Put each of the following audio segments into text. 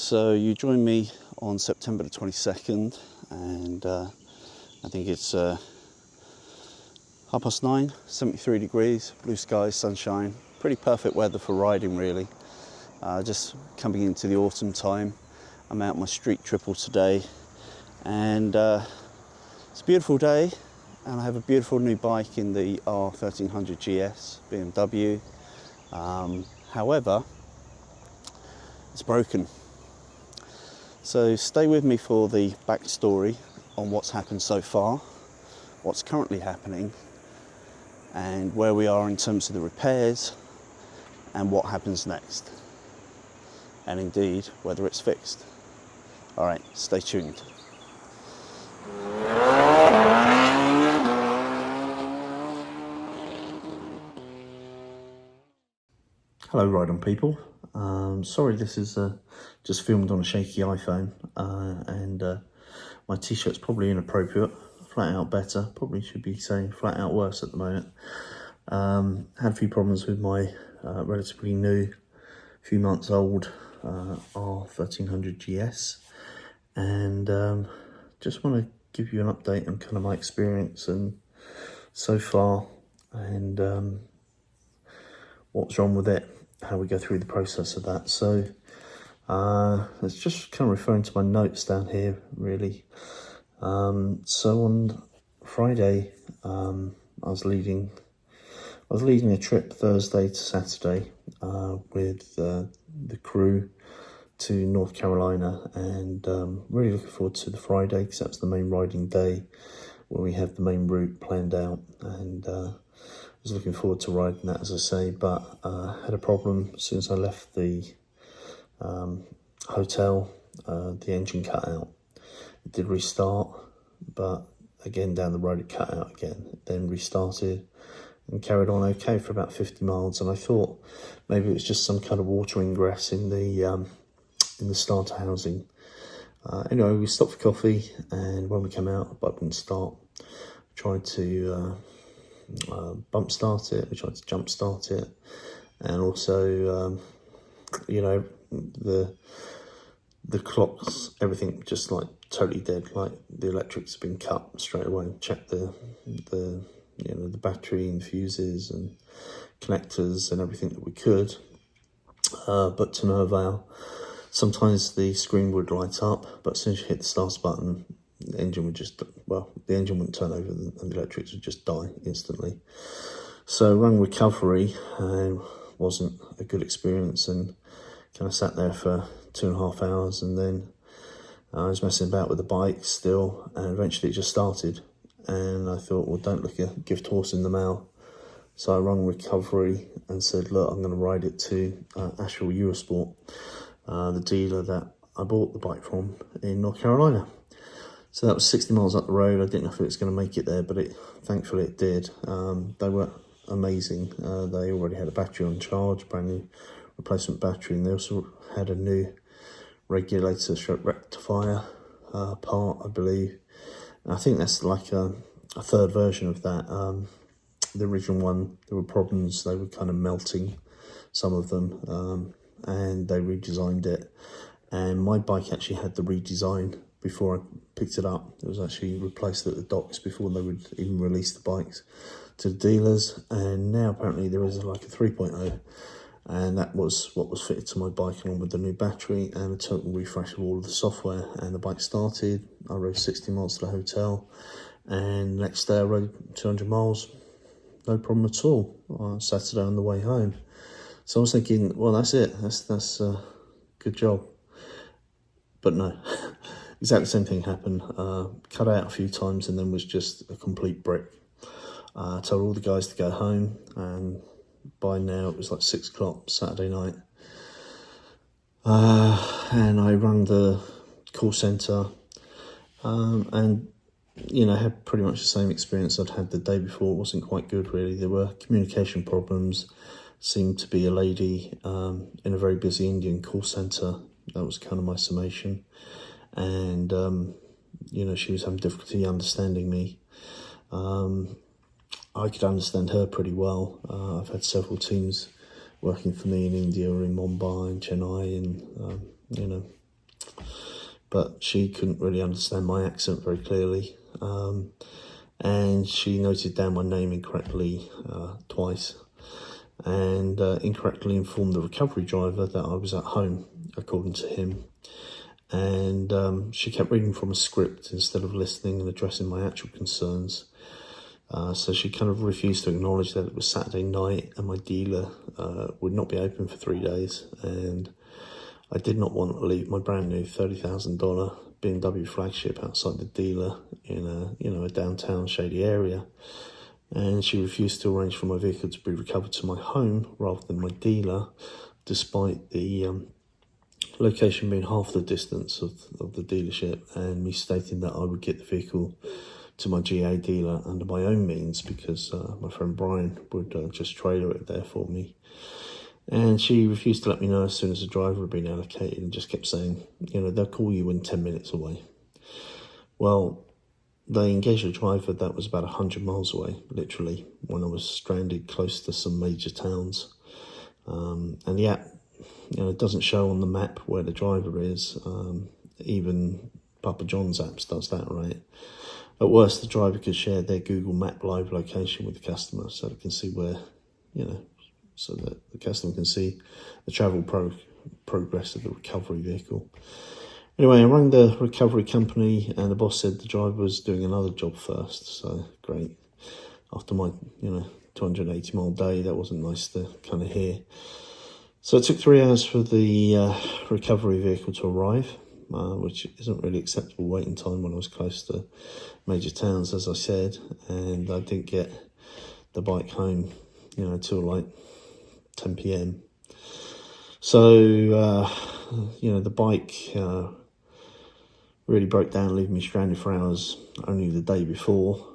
So you joined me on September the 22nd, and I think it's 9:30, 73 degrees, blue skies, sunshine, pretty perfect weather for riding really. Just coming into the autumn time. I'm out my street triple today, and it's a beautiful day, and I have a beautiful new bike in the R1300Gs BMW. However, it's broken. So stay with me for the backstory on what's happened so far, what's currently happening, and where we are in terms of the repairs and what happens next, and indeed whether it's fixed. All right, stay tuned. Hello Ride On people. Sorry this is just filmed on a shaky iPhone, and my t-shirt's probably inappropriate, flat out better, probably should be saying flat out worse at the moment. Had a few problems with my relatively new, few months old R1300Gs, and just want to give you an update on kind of my experience and so far, and what's wrong with it, how we go through the process of that. So it's just kind of referring to my notes down here really. So on Friday, I was leading a trip Thursday to Saturday with the crew to North Carolina, and really looking forward to the Friday because that's the main riding day where we have the main route planned out, and I was looking forward to riding that, as I say, but had a problem as soon as I left the hotel. The engine cut out. It did restart, but again down the road it cut out again. It then restarted and carried on okay for about 50 miles, and I thought maybe it was just some kind of water ingress in the starter housing. Anyway, we stopped for coffee, and when we came out, the bike wouldn't start. Tried to bump start it, we tried to jump start it, and also the clocks, everything just like totally dead, like the electrics have been cut straight away. Checked the battery and fuses and connectors and everything that we could, but to no avail. Sometimes the screen would light up, but as soon as you hit the start button, the engine would just, the engine wouldn't turn over and the electrics would just die instantly. So run recovery, and wasn't a good experience, and kind of sat there for 2.5 hours, and then I was messing about with the bike still, and eventually it just started, and I thought, well, don't look a gift horse in the mouth. So I rung recovery and said, look, I'm going to ride it to Asheville Eurosport, the dealer that I bought the bike from in North Carolina. So that was 60 miles up the road. I didn't know if it was going to make it there, but thankfully it did. They were amazing. They already had a battery on charge, brand new replacement battery, and they also had a new regulator rectifier part, I believe. And I think that's like a third version of that. The original one, there were problems. They were kind of melting, some of them, and they redesigned it. And my bike actually had the redesign before I picked it up. It was actually replaced at the docks before they would even release the bikes to the dealers. And now apparently there is like a 3.0, and that was what was fitted to my bike, along with the new battery and a total refresh of all of the software. And the bike started. I rode 60 miles to the hotel, and next day I rode 200 miles, no problem at all, on Saturday on the way home. So I was thinking, well, that's it, that's a good job. But no, exactly the same thing happened. Cut out a few times and then was just a complete brick. Told all the guys to go home, and by now it was like 6 o'clock Saturday night. And I rang the call centre, and had pretty much the same experience I'd had the day before. It wasn't quite good really. There were communication problems. Seemed to be a lady in a very busy Indian call centre. That was kind of my summation. And she was having difficulty understanding me. I could understand her pretty well. I've had several teams working for me in India, or in Mumbai and Chennai, and but she couldn't really understand my accent very clearly. And she noted down my name incorrectly twice, and incorrectly informed the recovery driver that I was at home, according to him. And she kept reading from a script instead of listening and addressing my actual concerns. So she kind of refused to acknowledge that it was Saturday night and my dealer would not be open for 3 days, and I did not want to leave my brand new $30,000 BMW flagship outside the dealer in a downtown shady area. And she refused to arrange for my vehicle to be recovered to my home rather than my dealer, despite the location being half the distance of the dealership, and me stating that I would get the vehicle to my GA dealer under my own means, because my friend Brian would just trailer it there for me. And she refused to let me know as soon as the driver had been allocated, and just kept saying, they'll call you when 10 minutes away. Well, they engaged a driver that was about 100 miles away, literally, when I was stranded close to some major towns. And the app, it doesn't show on the map where the driver is. Even Papa John's apps does that, right? At worst, the driver could share their Google Map live location with the customer, so they can see where, so that the customer can see the travel progress of the recovery vehicle. Anyway, I rang the recovery company, and the boss said the driver was doing another job first. So great. After my 280 mile day, that wasn't nice to kind of hear. So it took 3 hours for the recovery vehicle to arrive, which isn't really acceptable waiting time when I was close to major towns, as I said. And I didn't get the bike home, till like 10 p.m. So, the bike really broke down, leaving me stranded for hours only the day before.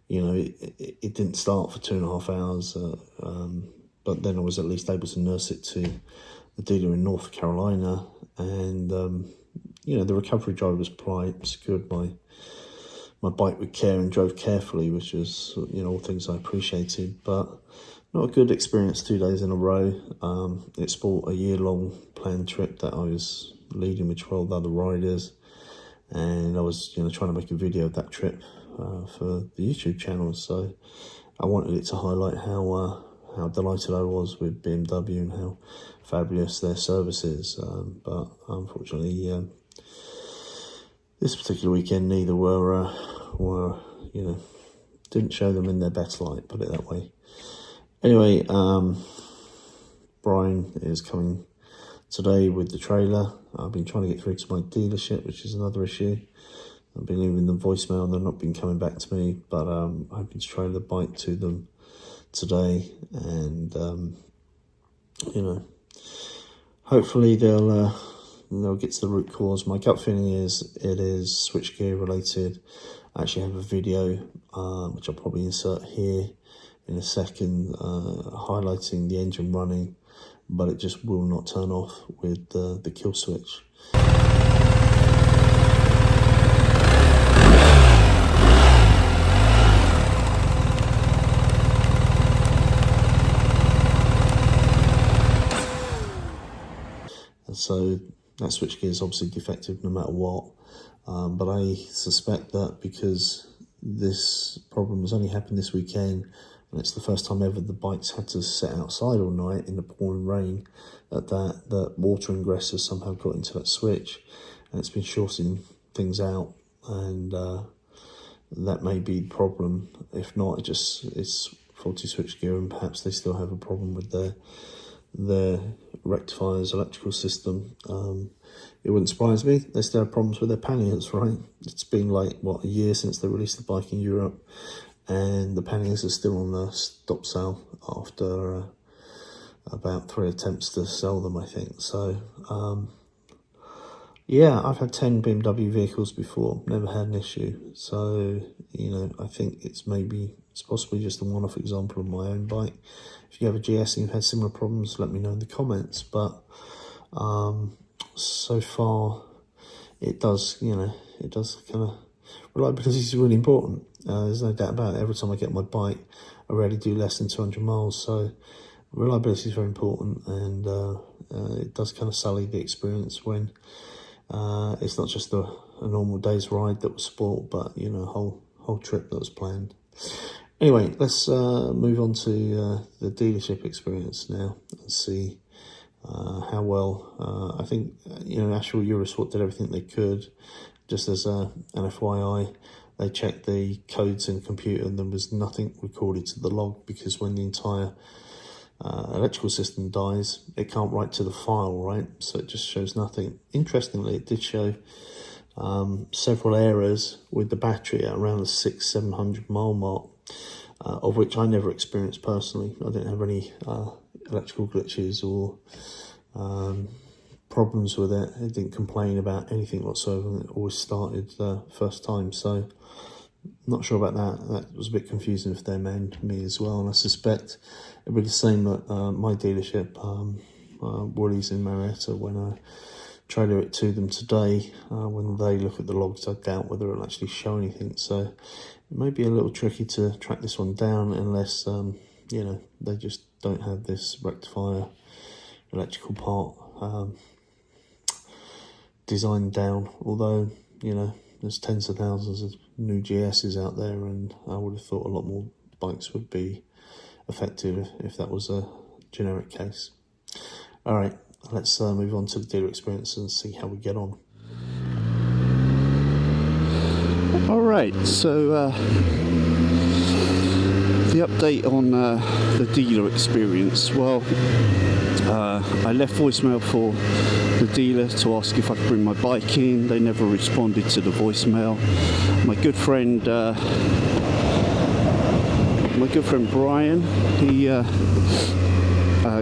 It didn't start for 2.5 hours, but then I was at least able to nurse it to the dealer in North Carolina. And, the recovery driver was polite, secured my bike with care and drove carefully, which was, all things I appreciated, but not a good experience 2 days in a row. It spoiled a year-long planned trip that I was leading with 12 other riders, and I was, trying to make a video of that trip for the YouTube channel. So I wanted it to highlight how delighted I was with BMW and how fabulous their service is. But unfortunately, this particular weekend, neither were didn't show them in their best light, put it that way. Anyway, Brian is coming today with the trailer. I've been trying to get through to my dealership, which is another issue. I've been leaving them voicemail, they've not been coming back to me, but I'm hoping to trailer the bike to them today, and hopefully they'll get to the root cause. My gut feeling is it is switchgear related. I actually have a video which I'll probably insert here in a second, highlighting the engine running, but it just will not turn off with the kill switch. And so that switchgear is obviously defective no matter what, but I suspect that because this problem has only happened this weekend, and it's the first time ever the bike's had to sit outside all night in the pouring rain, that water ingress has somehow got into that switch, and it's been shorting things out, and that may be the problem. If not, it's faulty switchgear, and perhaps they still have a problem with their rectifier's electrical system. It wouldn't surprise me. They still have problems with their panniers, right? It's been like, a year since they released the bike in Europe, and the panniers are still on the stop sale after about 3 attempts to sell them, I think. So, yeah, I've had 10 BMW vehicles before, never had an issue. So, I think it's possibly just a one-off example of my own bike. If you have a GS and you've had similar problems, let me know in the comments. But so far, it does kind of, reliability is really important. There's no doubt about it. Every time I get my bike, I rarely do less than 200 miles. So reliability is very important, and it does kind of sully the experience when it's not just a normal day's ride that was spoilt, but you know, a whole trip that was planned. Anyway, let's move on to the dealership experience now and see how well. I think, you know, Ashwell Eurosport did everything they could. Just as an FYI, they checked the codes in the computer and there was nothing recorded to the log, because when the entire electrical system dies, it can't write to the file, right? So it just shows nothing. Interestingly, it did show several errors with the battery at around the 600-700 mile mark, of which I never experienced personally. I didn't have any electrical glitches or problems with it. It didn't complain about anything whatsoever, and it always started first time. So not sure about that. That was a bit confusing for them and me as well, and I suspect it'll be the same at my dealership, Woolies in Marietta, when I trailer it to them today. When they look at the logs, I doubt whether it'll actually show anything. So it may be a little tricky to track this one down unless you know, they just don't have this rectifier electrical part designed down. Although, you know, there's tens of thousands of new GSs out there, and I would have thought a lot more bikes would be effective if that was a generic case. All right, let's move on to the dealer experience and see how we get on. All right, so the update on the dealer experience. Well, I left voicemail for the dealer to ask if I could bring my bike in. They never responded to the voicemail. My good friend Brian, he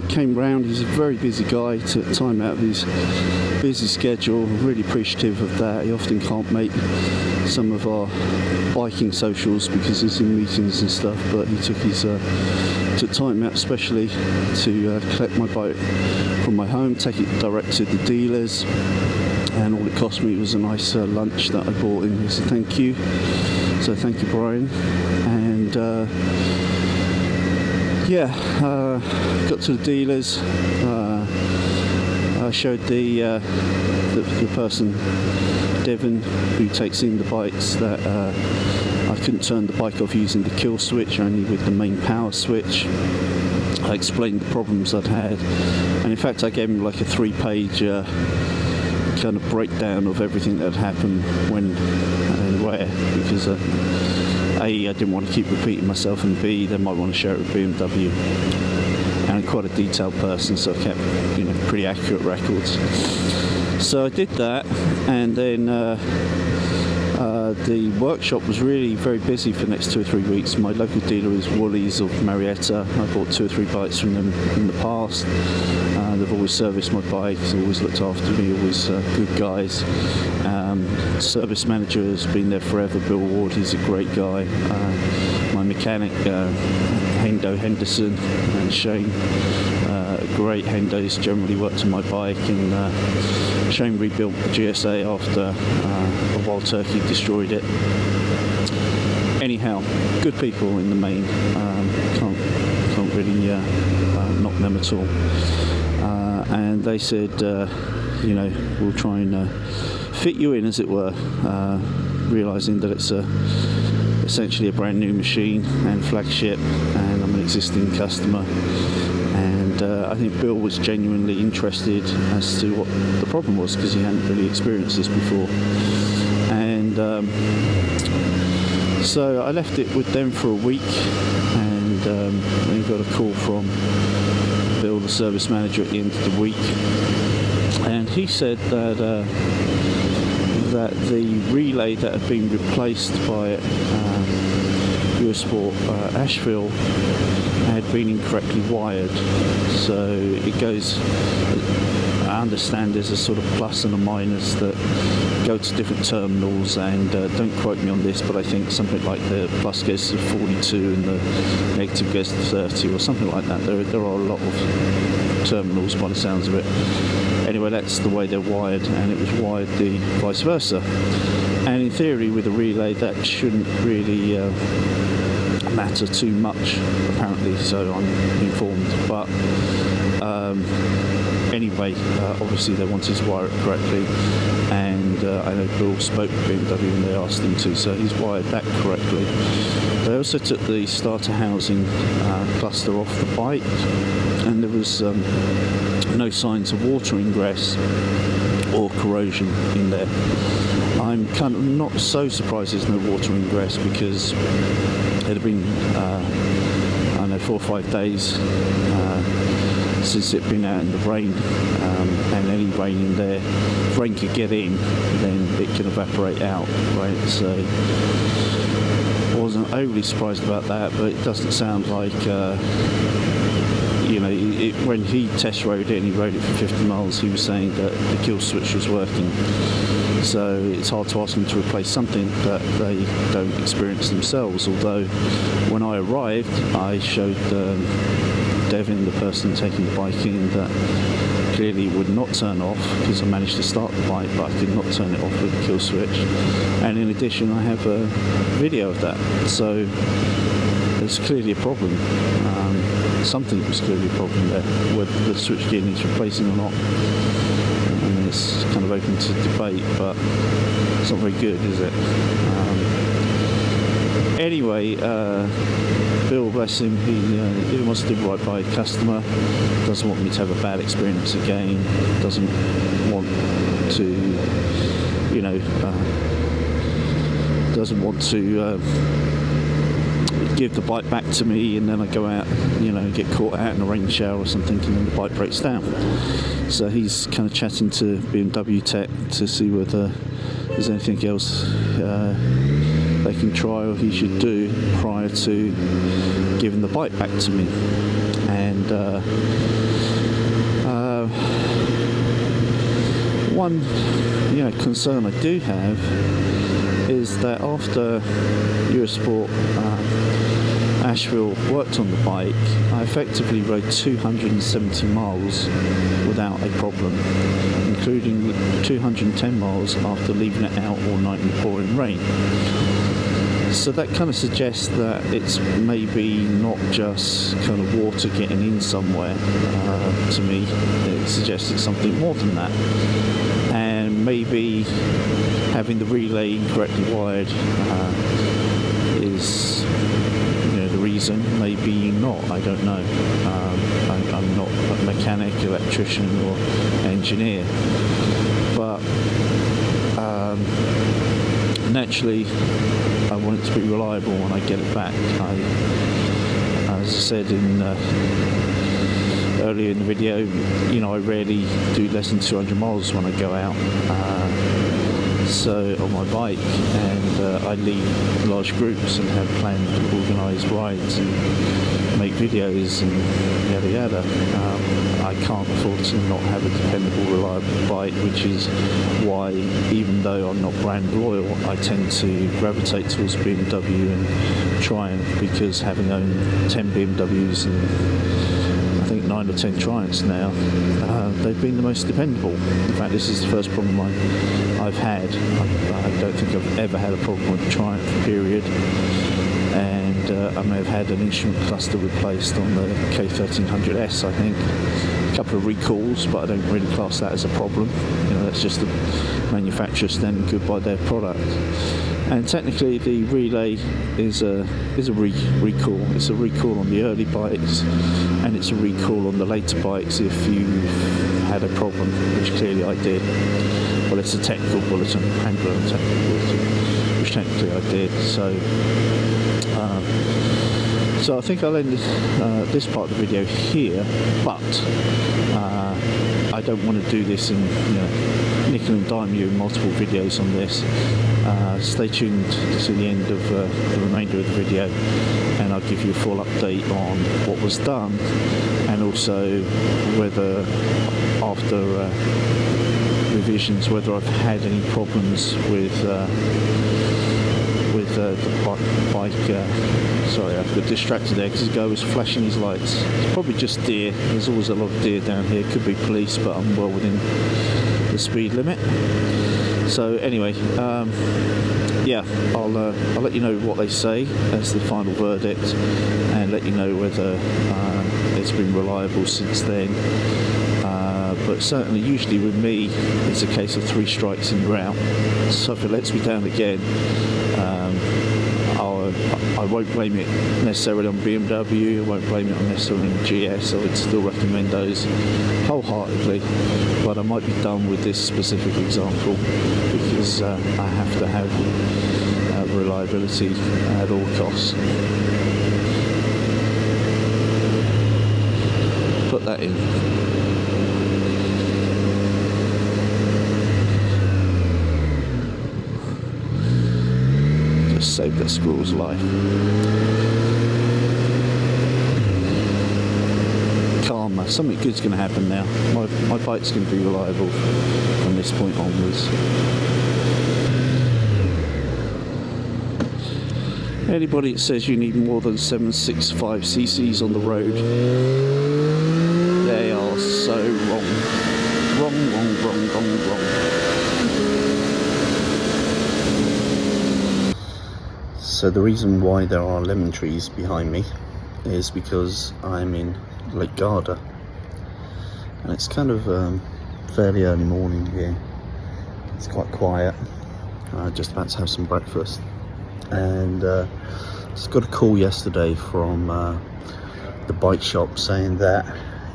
came round. He's a very busy guy, took time out of his busy schedule. I'm really appreciative of that. He often can't make some of our biking socials because he's in meetings and stuff, but he took time out especially to collect my bike from my home, take it direct to the dealers, and all it cost me was a nice lunch that I bought him. So thank you. So thank you, Brian. And got to the dealers. I showed the person, Devon, who takes in the bikes, that I couldn't turn the bike off using the kill switch, only with the main power switch. I explained the problems I'd had, and in fact I gave him like a 3-page kind of breakdown of everything that had happened when and where, because A, I didn't want to keep repeating myself, and B, they might want to share it with BMW. And I'm quite a detailed person, so I kept, you know, pretty accurate records. So I did that, and then the workshop was really very busy for the next 2 or 3 weeks. My local dealer is Woolies of Marietta. I bought 2 or 3 bikes from them in the past. They've always serviced my bikes, always looked after me, always good guys. Service manager has been there forever, Bill Ward. He's a great guy. My mechanic, Hendo Henderson and Shane, great Hendos, generally worked on my bike, and Shane rebuilt the GSA after a wild turkey destroyed it. Anyhow, good people in the main. Can't really knock them at all. And they said, you know, we'll try and fit you in, as it were, realising that it's essentially a brand new machine and flagship, and I'm an existing customer. And I think Bill was genuinely interested as to what the problem was, because he hadn't really experienced this before. And so I left it with them for a week, and then got a call from Bill, the service manager, at the end of the week, and he said that that the relay that had been replaced by Eurosport Asheville had been incorrectly wired. So it goes, I understand there's a sort of plus and a minus that go to different terminals, and don't quote me on this, but I think something like the plus goes to 42 and the negative goes to 30 or something like that. There are a lot of terminals by the sounds of it. Anyway, that's the way they're wired, and it was wired the vice versa. And in theory, with a relay, that shouldn't really matter too much, apparently, so I'm informed. But anyway, obviously they wanted to wire it correctly, and I know Bill spoke to BMW and they asked him to, so he's wired that correctly. They also took the starter housing cluster off the bike, and there was no signs of water ingress or corrosion in there. I'm kind of not so surprised there's no water ingress, because it had been, I don't know, 4 or 5 days since it'd been out in the rain, and any rain in there, if rain could get in, then it can evaporate out, right? So I wasn't overly surprised about that, but it doesn't sound like, you know, when he test rode it and he rode it for 50 miles, he was saying that the kill switch was working. So it's hard to ask them to replace something that they don't experience themselves. Although when I arrived, I showed Devin, the person taking the bike in, that clearly it would not turn off, because I managed to start the bike, but I could not turn it off with the kill switch. And in addition, I have a video of that. So there's clearly a problem. Something was clearly a problem there, whether the switch gear needs replacing or not. And it's kind of open to debate, but it's not very good, is it? Anyway, Bill, bless him, he wants to do right by a customer, doesn't want me to have a bad experience again, doesn't want to, you know, doesn't want to give the bike back to me and then I go out, you know, get caught out in a rain shower or something, and then the bike breaks down. So he's kind of chatting to BMW Tech to see whether there's anything else they can try or he should do prior to giving the bike back to me. And one, you know, concern I do have is that after US Sport Asheville worked on the bike, I effectively rode 270 miles without a problem, including 210 miles after leaving it out all night in the pouring rain. So that kind of suggests that it's maybe not just kind of water getting in somewhere. To me, it suggests it's something more than that. And maybe having the relay incorrectly wired is, you know, the reason. Maybe not, I don't know. I'm not a mechanic, electrician or engineer, but naturally I want it to be reliable when I get it back. As I said earlier in the video, you know, I rarely do less than 200 miles when I go out. So on my bike, and I lead large groups and have planned to organise rides and make videos and yada yada. I can't afford to not have a dependable, reliable bike, which is why, even though I'm not brand loyal, I tend to gravitate towards BMW and Triumph, because having owned 10 BMWs and I think 9 or 10 Triumphs now, they've been the most dependable. In fact, this is the first problem I've had. I don't think I've ever had a problem with the Triumph, period. And I may have had an instrument cluster replaced on the K1300S, I think. A couple of recalls, but I don't really class that as a problem. You know, that's just the manufacturer standing good by their product. And technically, the relay is a recall. It's a recall on the early bikes, and it's a recall on the later bikes if you had a problem, which clearly I did. Well, it's a technical bulletin, handwritten technical bulletin, which technically I did. So I think I'll end this part of the video here, but I don't want to do this in, you know, nickel and dime you multiple videos on this. Stay tuned to the end of the remainder of the video, and I'll give you a full update on what was done, and also whether after revisions, whether I've had any problems with the bike. Sorry, I got distracted there because the guy was flashing his lights. It's probably just deer. There's always a lot of deer down here. Could be police, but I'm well within the speed limit. So anyway, yeah, I'll let you know what they say as the final verdict, and let you know whether it's been reliable since then. But certainly, usually with me, it's a case of 3 strikes and you're out. So if it lets me down again, I won't blame it necessarily on BMW, I won't blame it necessarily on GS. I would still recommend those wholeheartedly, but I might be done with this specific example because I have to have reliability at all costs. Put that in. Save that squirrel's life. Karma. Something good's going to happen now. My bike's going to be reliable from this point onwards. Anybody that says you need more than 765 cc's on the road, they are so wrong. Wrong. So the reason why there are lemon trees behind me is because I'm in Lake Garda, and it's kind of fairly early morning here. It's quite quiet. Just about to have some breakfast, and just got a call yesterday from the bike shop saying that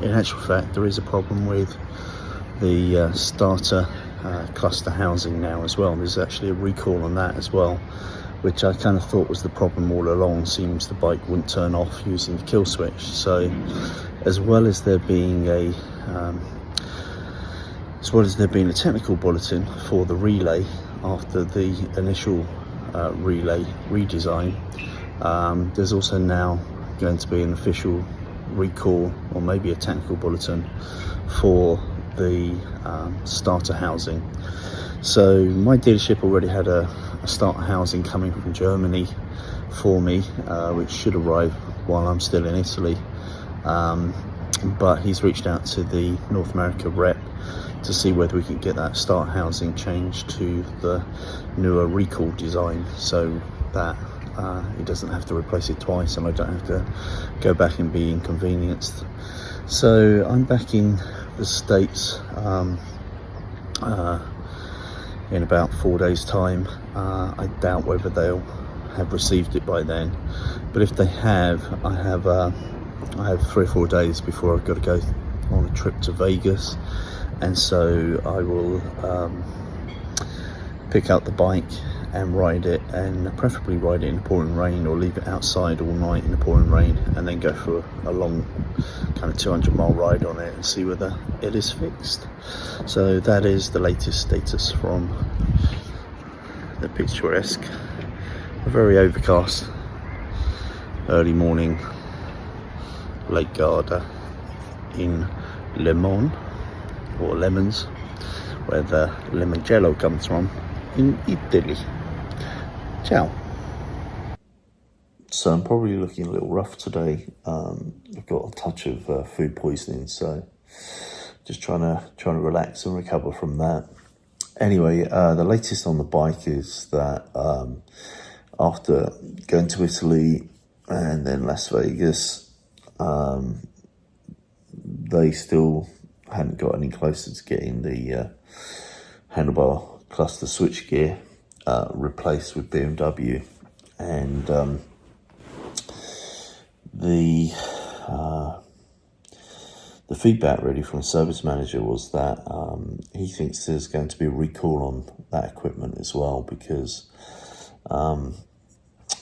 in actual fact there is a problem with the starter cluster housing now as well. There's actually a recall on that as well, which I kind of thought was the problem all along. Seems the bike wouldn't turn off using the kill switch. So as well as there being a technical bulletin for the relay after the initial relay redesign, there's also now going to be an official recall, or maybe a technical bulletin for the starter housing. So my dealership already had a starter housing coming from Germany for me, which should arrive while I'm still in Italy, but he's reached out to the North America rep to see whether we can get that starter housing changed to the newer recall design, so that he doesn't have to replace it twice and I don't have to go back and be inconvenienced. So I'm back in the States in about 4 days time. I doubt whether they'll have received it by then, but if they have, I have 3 or 4 days before I've got to go on a trip to Vegas, and so I will pick up the bike and ride it, and preferably ride it in the pouring rain, or leave it outside all night in the pouring rain, and then go for a long kind of 200-mile ride on it and see whether it is fixed. So that is the latest status from the picturesque, very overcast early morning Lake Garda in Lemon, or Lemons, where the Limoncello comes from, in Italy. Ciao. So I'm probably looking a little rough today. I've got a touch of food poisoning, so just trying to relax and recover from that. Anyway, the latest on the bike is that after going to Italy and then Las Vegas, they still hadn't got any closer to getting the handlebar cluster switchgear replaced with BMW, and the feedback really from the service manager was that he thinks there's going to be a recall on that equipment as well, because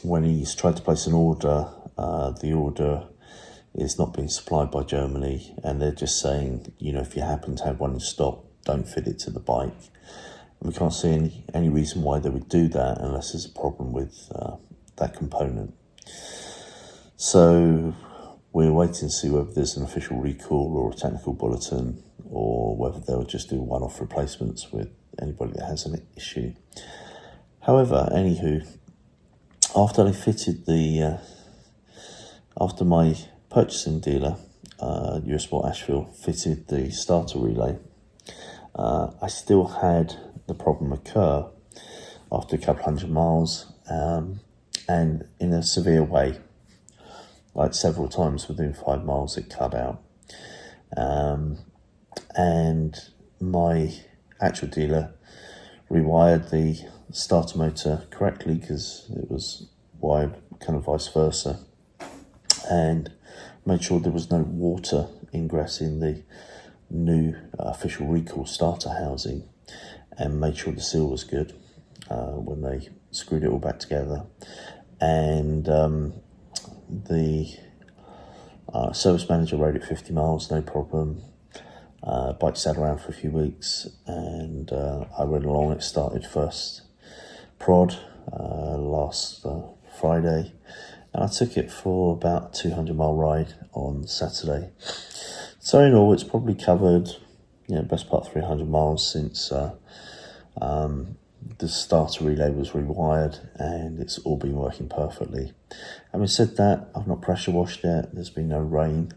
when he's tried to place an order, the order is not being supplied by Germany, and they're just saying, you know, if you happen to have one in stock, don't fit it to the bike. And we can't see any reason why they would do that unless there's a problem with that component. So we're waiting to see whether there's an official recall or a technical bulletin, or whether they'll just do one-off replacements with anybody that has an issue. However, anywho, after they fitted after my purchasing dealer, US Sport Asheville, fitted the starter relay, I still had the problem occur after a couple hundred miles, and in a severe way, like several times within 5 miles it cut out. And my actual dealer rewired the starter motor correctly, because it was wired kind of vice versa, and made sure there was no water ingress in the new official recall starter housing, and made sure the seal was good when they screwed it all back together. And the service manager rode it 50 miles, no problem. Bike sat around for a few weeks, and I went along. It started first prod last Friday, and I took it for about a 200-mile ride on Saturday. So in all, it's probably covered, best part 300 miles since the starter relay was rewired, and it's all been working perfectly. Having said that, I've not pressure washed it. There's been no rain,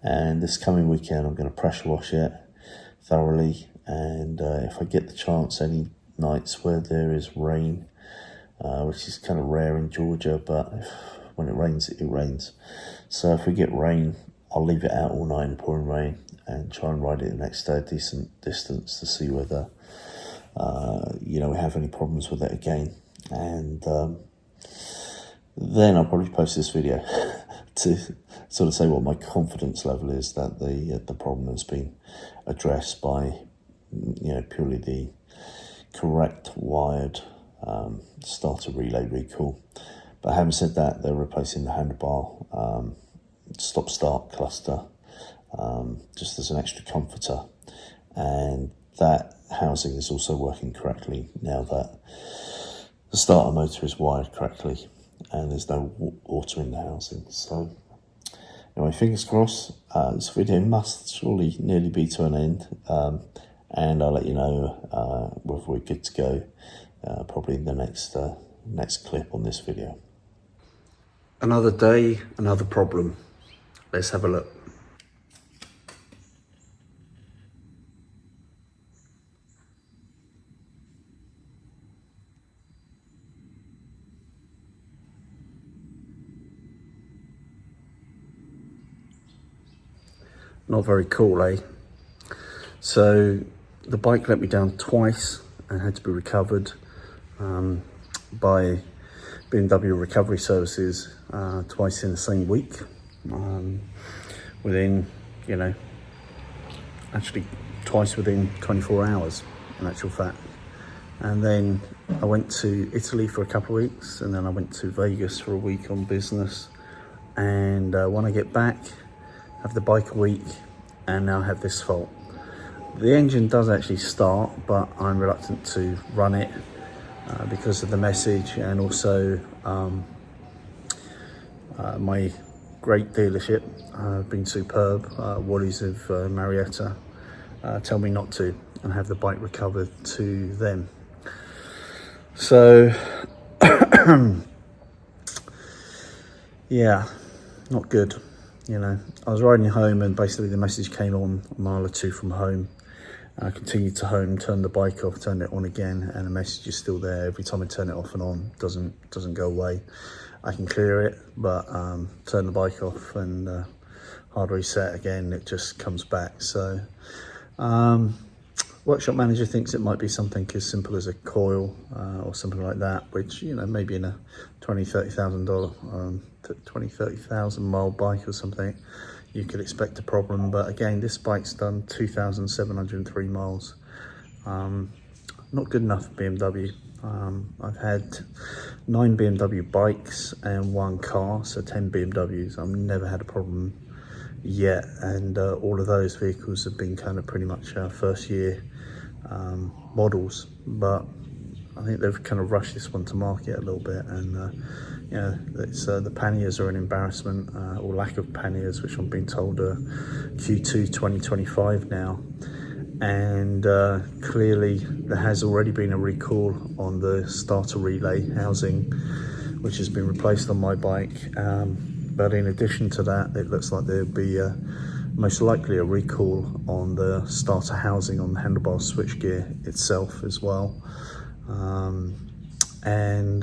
and this coming weekend I'm going to pressure wash it thoroughly. And if I get the chance, any nights where there is rain, which is kind of rare in Georgia, but when it rains, it rains. So if we get rain, I'll leave it out all night in pouring rain and try and ride it the next day a decent distance to see whether we have any problems with it again. And then I'll probably post this video to sort of say what my confidence level is that the problem has been addressed by purely the correct wired starter relay recall. But having said that, they're replacing the handlebar stop-start cluster just as an extra comforter, and that housing is also working correctly now that the starter motor is wired correctly and there's no water in the housing. So anyway, fingers crossed. This video must surely nearly be to an end, and I'll let you know whether we're good to go probably in the next clip on this video. Another day, another problem. Let's have a look. Not very cool, eh? So the bike let me down twice and had to be recovered by BMW recovery services twice in the same week, within, actually twice within 24 hours in actual fact. And then I went to Italy for a couple of weeks, and then I went to Vegas for a week on business. And when I get back, have the bike a week, and now have this fault. The engine does actually start, but I'm reluctant to run it because of the message, and also my great dealership have been superb. Woolies of Marietta tell me not to, and have the bike recovered to them. So yeah, not good. I was riding home, and basically the message came on a mile or two from home. I continued to home, turned the bike off, turned it on again, and the message is still there. Every time I turn it off and on, doesn't go away. I can clear it, but turn the bike off and hard reset again, it just comes back. So workshop manager thinks it might be something as simple as a coil or something like that, which maybe in a $20,000, $30,000 mile bike or something, you could expect a problem. But again, this bike's done 2,703 miles. Not good enough for BMW. I've had 9 BMW bikes and 1 car, so 10 BMWs. I've never had a problem yet, and all of those vehicles have been kind of pretty much first year models. But I think they've kind of rushed this one to market a little bit, and the panniers are an embarrassment, or lack of panniers, which I'm being told are Q2 2025 now. And clearly there has already been a recall on the starter relay housing, which has been replaced on my bike. But in addition to that, it looks like there'll be most likely a recall on the starter housing on the handlebar switchgear itself as well. and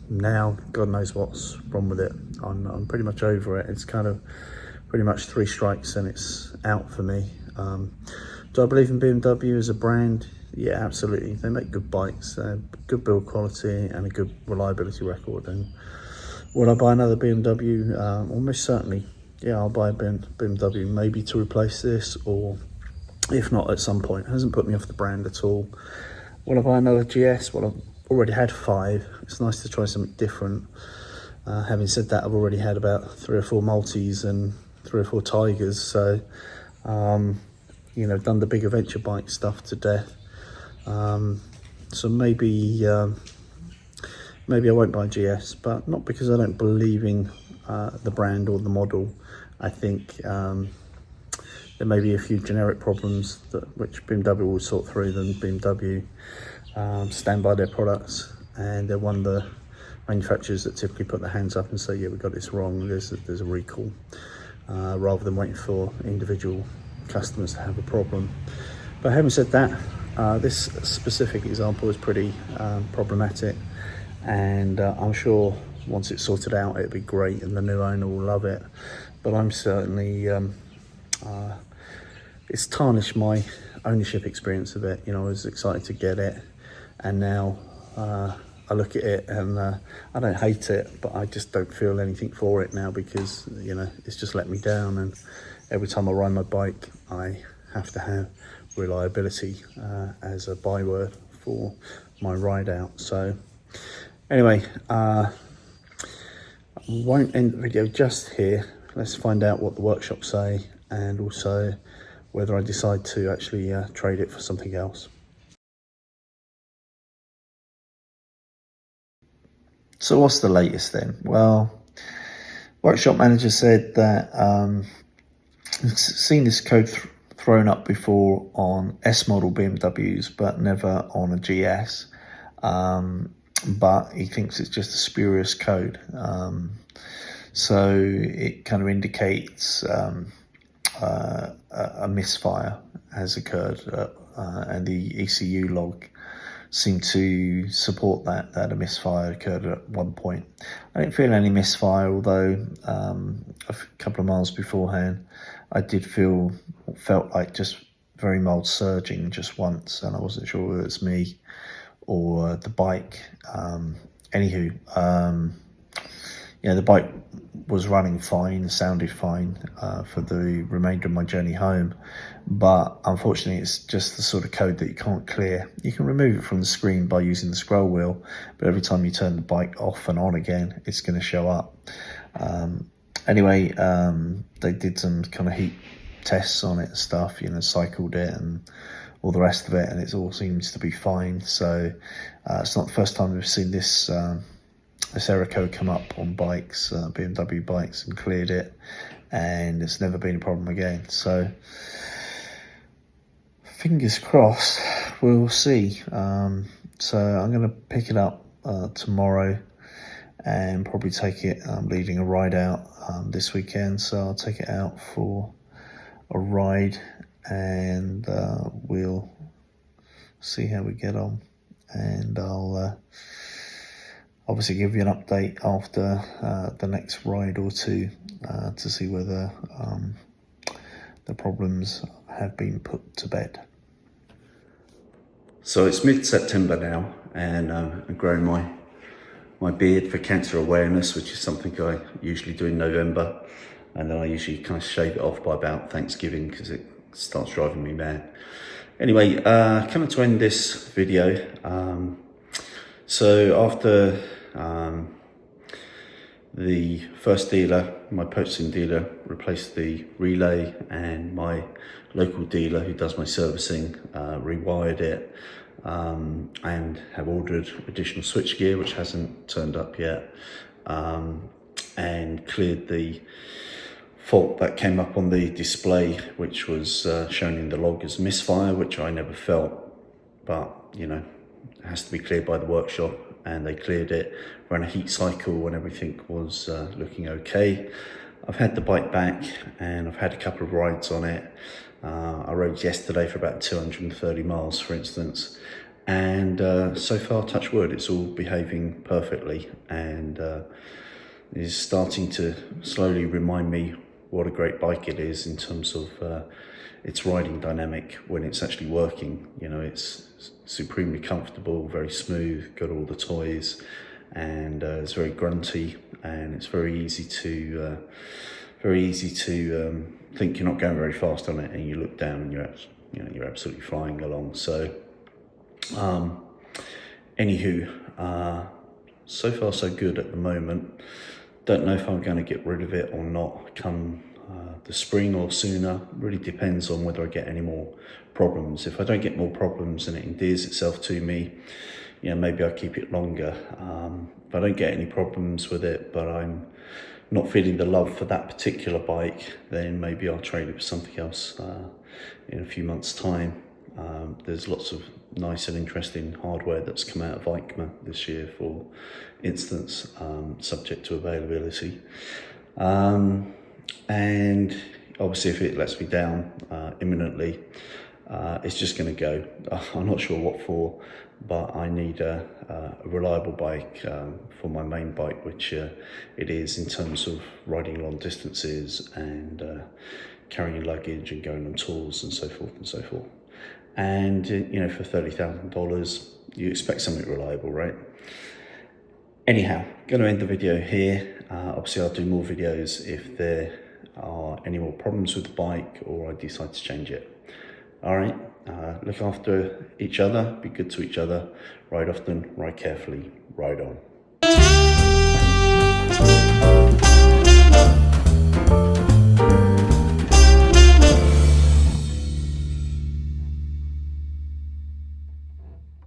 now God knows what's wrong with it. I'm pretty much over it. It's kind of pretty much 3 strikes and it's out for me. Do I believe in BMW as a brand? Yeah, absolutely. They make good bikes, good build quality and a good reliability record. And would I buy another BMW? Almost certainly. Yeah, I'll buy a BMW maybe to replace this, or if not at some point. It hasn't put me off the brand at all. Will I buy another GS? Well, I've already had 5. It's nice to try something different. Having said that, I've already had about 3 or 4 Multis and 3 or 4 Tigers, so you know, done the big adventure bike stuff to death. So maybe I won't buy GS, but not because I don't believe in the brand or the model. I think there may be a few generic problems which BMW will sort through. Then BMW stand by their products, and they're one of the manufacturers that typically put their hands up and say, yeah, we got this wrong, there's a recall, rather than waiting for individual customers to have a problem. But having said that, this specific example is pretty problematic, and I'm sure once it's sorted out it'll be great and the new owner will love it. But I'm certainly it's tarnished my ownership experience of it. You know, I was excited to get it, and now I look at it and I don't hate it, but I just don't feel anything for it now, because, you know, it's just let me down. And every time I ride my bike, I have to have reliability as a byword for my ride out. So anyway, I won't end the video just here. Let's find out what the workshop say, and also whether I decide to actually trade it for something else. So what's the latest then? Well, workshop manager said that seen this code thrown up before on S model BMWs, but never on a GS. But he thinks it's just a spurious code. So it kind of indicates a misfire has occurred, and the ECU log seemed to support that a misfire occurred at one point. I didn't feel any misfire, although a couple of miles beforehand I did felt like just very mild surging just once, and I wasn't sure whether it's me or the bike. Yeah, the bike was running fine, sounded fine for the remainder of my journey home, but unfortunately it's just the sort of code that you can't clear. You can remove it from the screen by using the scroll wheel, but every time you turn the bike off and on again, it's going to show up. Anyway, they did some kind of heat tests on it and stuff, you know, cycled it and all the rest of it, and it all seems to be fine. So it's not the first time we've seen this error code come up on bikes, BMW bikes, and cleared it, and it's never been a problem again. So fingers crossed, we'll see. So I'm going to pick it up tomorrow and probably take it. I'm leading a ride out this weekend, so I'll take it out for a ride, and we'll see how we get on, and I'll obviously give you an update after the next ride or two to see whether the problems have been put to bed. So it's mid-September now, and I'm growing my beard for cancer awareness, which is something I usually do in November, and then I usually kind of shave it off by about Thanksgiving because it starts driving me mad. Anyway, coming to end this video. So after the first dealer, my purchasing dealer, replaced the relay, and my local dealer who does my servicing rewired it, and have ordered additional switchgear, which hasn't turned up yet, and cleared the fault that came up on the display, which was shown in the log as misfire, which I never felt, but you know, it has to be cleared by the workshop, and they cleared it, ran a heat cycle, and everything was looking okay. I've had the bike back, and I've had a couple of rides on it. I rode yesterday for about 230 miles, for instance, And so far, touch wood, it's all behaving perfectly, and is starting to slowly remind me what a great bike it is in terms of its riding dynamic when it's actually working. You know, it's supremely comfortable, very smooth, got all the toys, and it's very grunty, and it's very easy to think you're not going very fast on it, and you look down and you're absolutely flying along. So anywho, so far so good at the moment. Don't know if I'm going to get rid of it or not come the spring or sooner. Really depends on whether I get any more problems. If I don't get more problems and it endears itself to me, you know, maybe I'll keep it longer. If I don't get any problems with it, but I'm not feeling the love for that particular bike, then maybe I'll trade it for something else in a few months' time. There's lots of nice and interesting hardware that's come out of EICMA this year, for instance, subject to availability. And obviously if it lets me down imminently, it's just going to go. I'm not sure what for, but I need a reliable bike for my main bike, which it is in terms of riding long distances and carrying luggage and going on tours and so forth and so forth. And you know, for $30,000, you expect something reliable, right? Anyhow, going to end the video here. Obviously, I'll do more videos if there are any more problems with the bike or I decide to change it. All right, look after each other, be good to each other, ride often, ride carefully, ride on.